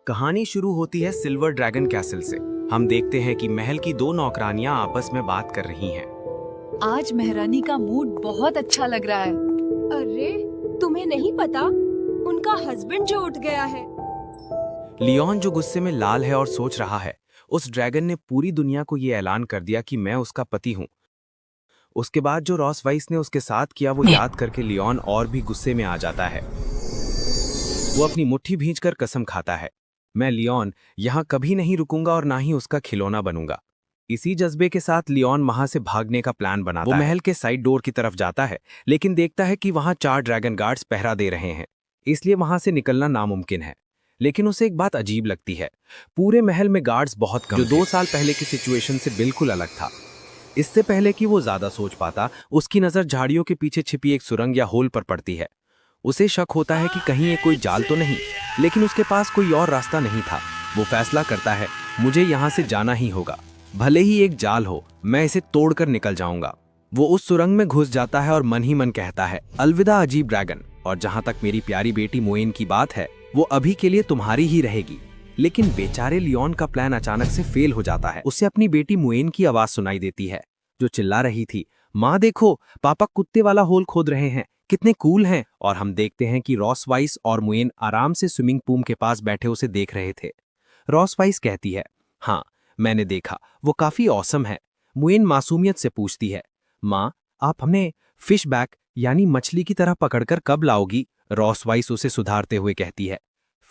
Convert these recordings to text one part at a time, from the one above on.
कहानी शुरू होती है सिल्वर ड्रैगन कैसल से। हम देखते हैं कि महल की दो नौकरानियां आपस में बात कर रही हैं। आज महारानी का मूड बहुत अच्छा लग रहा है। अरे तुम्हें नहीं पता, उनका हस्बैंड जो उठ गया है। लियोन जो गुस्से में लाल है और सोच रहा है, उस ड्रैगन ने पूरी दुनिया को ये ऐलान कर दिया कि मैं उसका पति हूँ। उसके बाद जो रॉस वाइस ने उसके साथ किया वो याद करके लियोन और भी गुस्से में आ जाता है। वो अपनी मुट्ठी भींचकर कसम खाता है, मैं लियोन यहाँ कभी नहीं रुकूंगा और ना ही उसका खिलौना बनूंगा। इसी जज्बे के साथ लियोन वहां से भागने का प्लान बनाता है। वो महल के साइड डोर की तरफ जाता है, लेकिन देखता है कि वहां 4 ड्रैगन गार्ड्स पहरा दे रहे हैं, इसलिए वहां से निकलना नामुमकिन है। लेकिन उसे एक बात अजीब लगती है, पूरे महल में गार्ड्स बहुत कम, जो 2 साल पहले की सिचुएशन से बिल्कुल अलग था। इससे पहले कि वो ज्यादा सोच पाता, उसकी नजर झाड़ियों के पीछे छिपी एक सुरंग या होल पर पड़ती है। उसे शक होता है कि कहीं ये कोई जाल तो नहीं, लेकिन उसके पास कोई और रास्ता नहीं था। वो फैसला करता है, मुझे यहाँ से जाना ही होगा, भले ही एक जाल हो, मैं इसे तोड़कर निकल जाऊंगा। वो उस सुरंग में घुस जाता है और मन ही मन कहता है, अलविदा अजीब ड्रैगन, और जहां तक मेरी प्यारी बेटी मोइन की बात है, वो अभी के लिए तुम्हारी ही रहेगी। लेकिन बेचारे लियोन का प्लान अचानक से फेल हो जाता है। उसे अपनी बेटी मोइन की आवाज सुनाई देती है, जो चिल्ला रही थी, माँ देखो, पापा कुत्ते वाला होल खोद रहे हैं, कितने कूल हैं। और हम देखते हैं कि रॉस वाइस और मोइन आराम से स्विमिंग पूल के पास बैठे उसे देख रहे थे। रॉस वाइस कहती है, हाँ मैंने देखा, वो काफी औसम है। मोइन मासूमियत से पूछती है, माँ आप हमें फिश बैक यानी मछली की तरह पकड़कर कब लाओगी? रॉस वाइस उसे सुधारते हुए कहती है,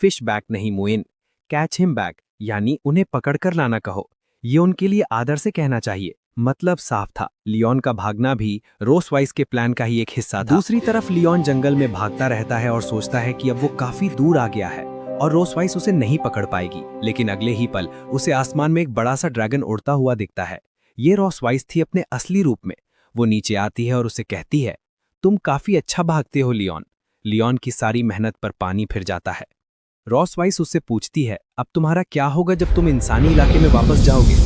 फिश बैक नहीं मोइन, कैच हिम बैक, यानी उन्हें पकड़कर लाना कहो। ये उनके लिए आदर से कहना चाहिए। मतलब साफ था, लियोन का भागना भी रॉस वाइस के प्लान का ही एक हिस्सा था। दूसरी तरफ लियोन जंगल में भागता रहता है और सोचता है कि अब वो काफी दूर आ गया है और रॉस वाइस उसे नहीं पकड़ पाएगी। लेकिन अगले ही पल उसे आसमान में एक बड़ा सा ड्रैगन उड़ता हुआ दिखता है। ये रॉस वाइस थी अपने असली रूप में। वो नीचे आती है और उसे कहती है, तुम काफी अच्छा भागते हो लियोन। लियोन की सारी मेहनत पर पानी फिर जाता है। रॉस वाइस उससे पूछती है, अब तुम्हारा क्या होगा जब तुम इंसानी इलाके में वापस जाओगे?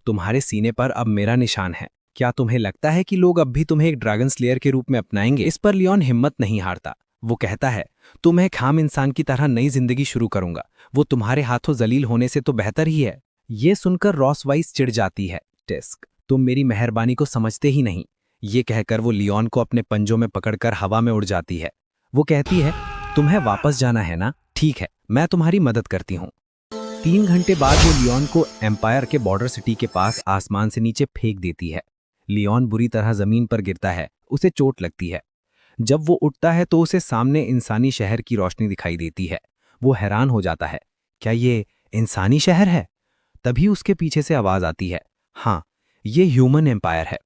तुम्हारे सीने पर अब मेरा निशान है, क्या तुम्हें लगता है कि लोग अब भी तुम्हें एक ड्रैगन स्लेयर के रूप में अपनाएंगे? इस पर लियोन हिम्मत नहीं हारता। वो कहता है, तो मैं एक खाम इंसान की तरह नई जिंदगी शुरू करूंगा, वो तुम्हारे हाथों जलील होने से तो बेहतर ही है। ये सुनकर रॉस वाइस चिढ़ जाती है, टिस्क तुम मेरी मेहरबानी को समझते ही नहीं। ये कहकर वो लियोन को अपने पंजों में पकड़कर हवा में उड़ जाती है। वो कहती है, तुम्हें वापस जाना है ना, ठीक है, मैं तुम्हारी मदद करती हूँ। 3 घंटे बाद वो लियोन को एम्पायर के बॉर्डर सिटी के पास आसमान से नीचे फेंक देती है। लियोन बुरी तरह जमीन पर गिरता है, उसे चोट लगती है। जब वो उठता है तो उसे सामने इंसानी शहर की रोशनी दिखाई देती है। वो हैरान हो जाता है, क्या ये इंसानी शहर है? तभी उसके पीछे से आवाज आती है, हाँ ये ह्यूमन एम्पायर है।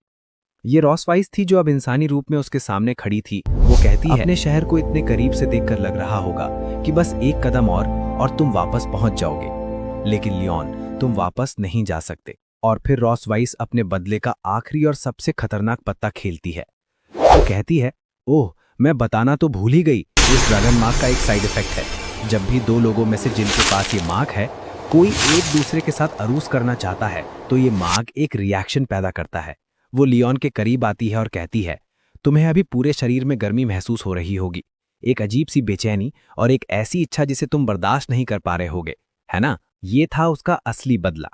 ये रॉस वाइस थी जो अब इंसानी रूप में उसके सामने खड़ी थी। वो कहती है, अपने शहर को इतने करीब से देखकर लग रहा होगा कि बस एक कदम और तुम वापस पहुंच जाओगे। लेकिन लियोन, तुम वापस नहीं जा सकते। और फिर रॉस वाइस अपने बदले का आखिरी और सबसे खतरनाक पत्ता खेलती है। वो कहती है, ओह मैं बताना तो भूल ही गई, इस ड्रैगन मार्क का एक साइड इफेक्ट है। जब भी 2 लोगों में से जिनके पास ये मार्क है, कोई एक दूसरे के साथ अरूस करना चाहता है, तो ये मार्क एक रिएक्शन पैदा करता है। वो लियोन के करीब आती है और कहती है, तुम्हें अभी पूरे शरीर में गर्मी महसूस हो रही होगी, एक अजीब सी बेचैनी और एक ऐसी इच्छा जिसे तुम बर्दाश्त नहीं कर पा रहे होगे, है ना? ये था उसका असली बदला।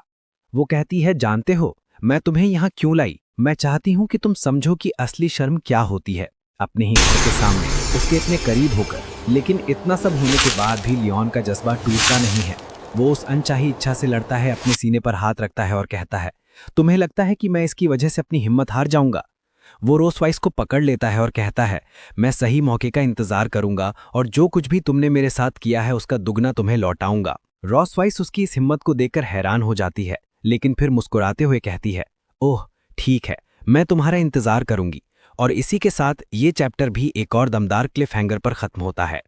वो कहती है, जानते हो मैं तुम्हें यहाँ क्यों लाई? मैं चाहती हूँ कि तुम समझो कि असली शर्म क्या होती है, अपने ही घर के सामने उसके इतने करीब होकर। लेकिन इतना सब होने के बाद भी लियोन का जज्बा टूटता नहीं है। वो उस अनचाही इच्छा से लड़ता है, अपने सीने पर हाथ रखता है और कहता है, तुम्हें लगता है कि मैं इसकी वजह से अपनी हिम्मत हार जाऊंगा? वो रॉस वाइस को पकड़ लेता है और कहता है, मैं सही मौके का इंतजार करूंगा और जो कुछ भी तुमने मेरे साथ किया है उसका दुगना तुम्हें लौटाऊंगा। रॉस वाइस उसकी इस हिम्मत को देखकर हैरान हो जाती है, लेकिन फिर मुस्कुराते हुए कहती है, ओह ठीक है, मैं तुम्हारा इंतजार करूंगी। और इसी के साथ ये चैप्टर भी एक और दमदार क्लिफ हैंगर पर खत्म होता है।